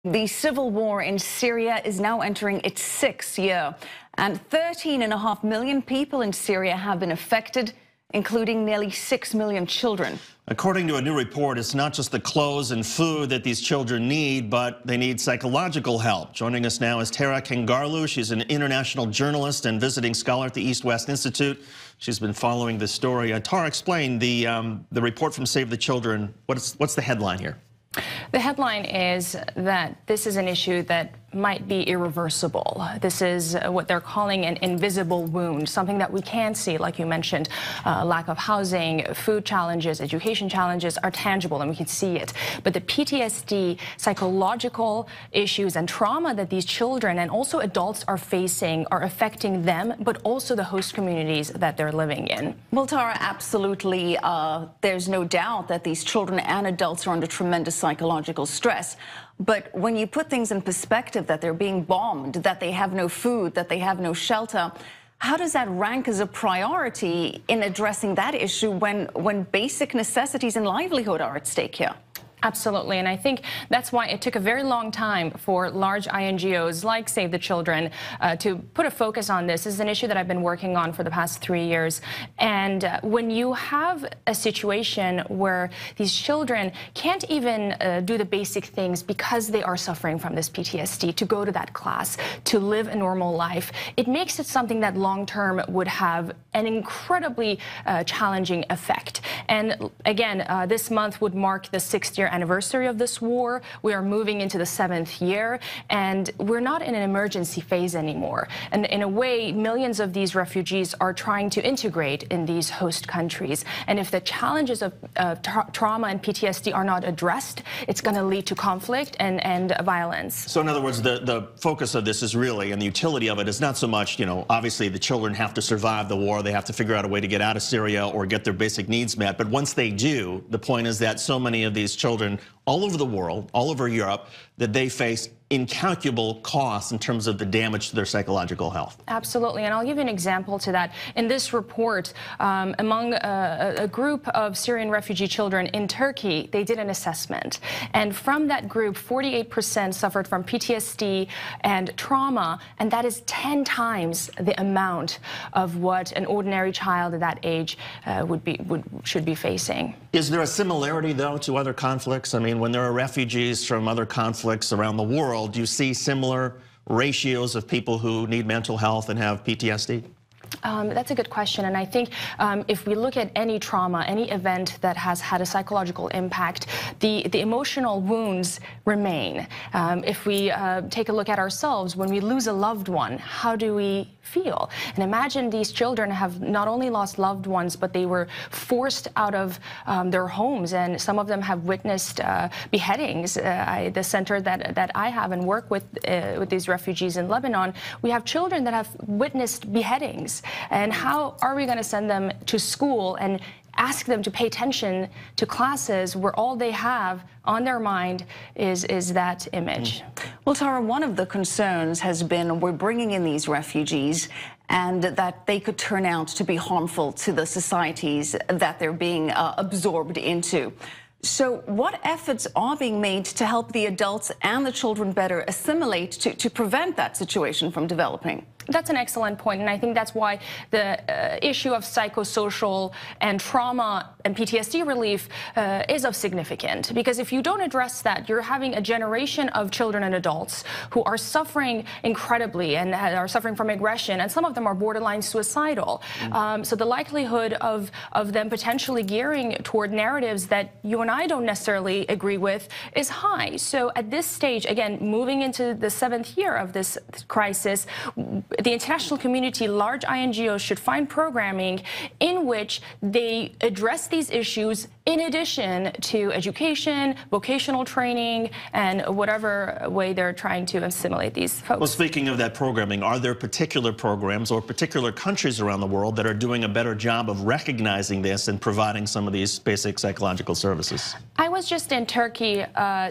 The civil war in Syria is now entering its 6th year, and 13.5 million people in Syria have been affected, including nearly 6 million children. According to a new report, it's not just the clothes and food that these children need, but they need psychological help. Joining us now is Tara Kangarloo. She's an international journalist and visiting scholar at the East-West Institute. She's been following this story. Tara, explain the report from Save the Children. What's the headline here? The headline is that this is an issue that might be irreversible. This is what they're calling an invisible wound, something that we can see, like you mentioned. Lack of housing, food challenges, education challenges are tangible, and we can see it. But the PTSD, psychological issues and trauma that these children and also adults are facing are affecting them, but also the host communities that they're living in. Well, Tara, absolutely. There's no doubt that these children and adults are under tremendous psychological stress. But when you put things in perspective, that they're being bombed, that they have no food, that they have no shelter, how does that rank as a priority in addressing that issue when basic necessities and livelihood are at stake here? Absolutely, and I think that's why it took a very long time for large INGOs like Save the Children to put a focus on this. This is an issue that I've been working on for the past 3 years. And when you have a situation where these children can't even do the basic things because they are suffering from this PTSD, to go to that class, to live a normal life, it makes it something that long-term would have an incredibly challenging effect. And again, this month would mark the 6th year anniversary of this war. We are moving into the 7th year, and we're not in an emergency phase anymore. And in a way, millions of these refugees are trying to integrate in these host countries. And if the challenges of trauma and PTSD are not addressed, it's going to lead to conflict and violence. So in other words, the focus of this is really, and the utility of it is not so much, you know, obviously the children have to survive the war. They have to figure out a way to get out of Syria or get their basic needs met. But once they do, the point is that so many of these children all over the world, all over Europe, that they face incalculable costs in terms of the damage to their psychological health. Absolutely, and I'll give you an example to that. In this report, among a group of Syrian refugee children in Turkey, they did an assessment. And from that group, 48% suffered from PTSD and trauma, and that is 10 times the amount of what an ordinary child at that age should be facing. Is there a similarity, though, to other conflicts? I mean, when there are refugees from other conflicts around the world, do you see similar ratios of people who need mental health and have PTSD? That's a good question, and I think if we look at any trauma, any event that has had a psychological impact, the emotional wounds remain. If we take a look at ourselves, when we lose a loved one, how do we feel? And imagine these children have not only lost loved ones, but they were forced out of their homes, and some of them have witnessed beheadings. The center that I have and work with these refugees in Lebanon, we have children that have witnessed beheadings. And how are we going to send them to school and ask them to pay attention to classes where all they have on their mind is that image? Well, Tara, one of the concerns has been we're bringing in these refugees and that they could turn out to be harmful to the societies that they're being absorbed into. So what efforts are being made to help the adults and the children better assimilate to prevent that situation from developing? That's an excellent point, and I think that's why the issue of psychosocial and trauma and PTSD relief is of significance. Because if you don't address that, you're having a generation of children and adults who are suffering incredibly and are suffering from aggression, and some of them are borderline suicidal. So the likelihood of them potentially gearing toward narratives that you and I don't necessarily agree with is high. So at this stage, again, moving into the 7th year of this crisis, the international community, large INGOs should find programming in which they address these issues in addition to education, vocational training, and whatever way they're trying to assimilate these folks. Well, speaking of that programming, are there particular programs or particular countries around the world that are doing a better job of recognizing this and providing some of these basic psychological services? I was just in Turkey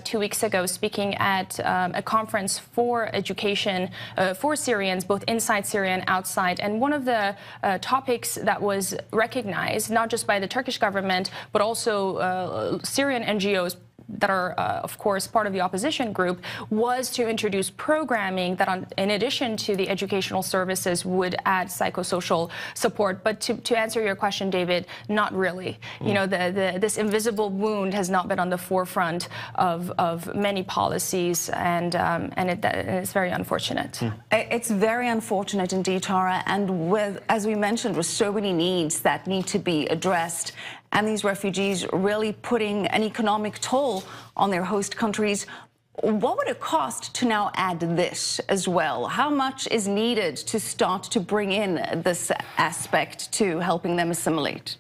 2 weeks ago speaking at a conference for education for Syrians, both inside Syria and outside. And one of the topics that was recognized, not just by the Turkish government, but also Syrian NGOs that are, of course, part of the opposition group, was to introduce programming that, in addition to the educational services, would add psychosocial support. But to answer your question, David, not really. You know, this invisible wound has not been on the forefront of many policies, and it's very unfortunate. It's very unfortunate indeed, Tara, and as we mentioned, with so many needs that need to be addressed, and these refugees really putting an economic toll on their host countries. What would it cost to now add this as well? How much is needed to start to bring in this aspect to helping them assimilate?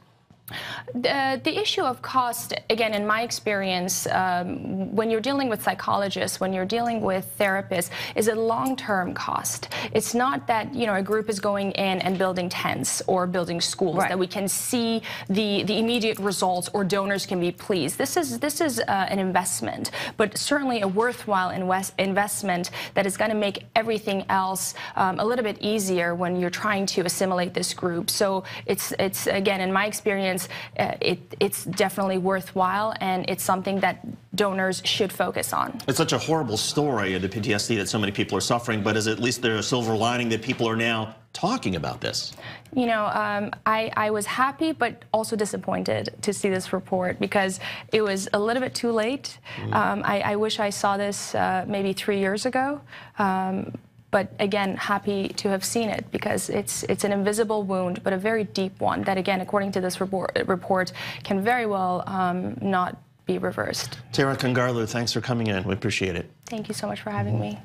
The issue of cost, again, in my experience, when you're dealing with psychologists, when you're dealing with therapists, is a long-term cost. It's not that, you know, a group is going in and building tents or building schools, that we can see the immediate results or donors can be pleased. This is an investment, but certainly a worthwhile investment that is going to make everything else a little bit easier when you're trying to assimilate this group. So it's again, in my experience, it's definitely worthwhile, and it's something that donors should focus on. It's such a horrible story of the PTSD that so many people are suffering, but is at least there a silver lining that people are now talking about this? You know, I was happy but also disappointed to see this report, because it was a little bit too late. I wish I saw this maybe 3 years ago. But again, happy to have seen it, because it's an invisible wound, but a very deep one that, again, according to this report, can very well not be reversed. Tara Kangarloo, thanks for coming in. We appreciate it. Thank you so much for having me.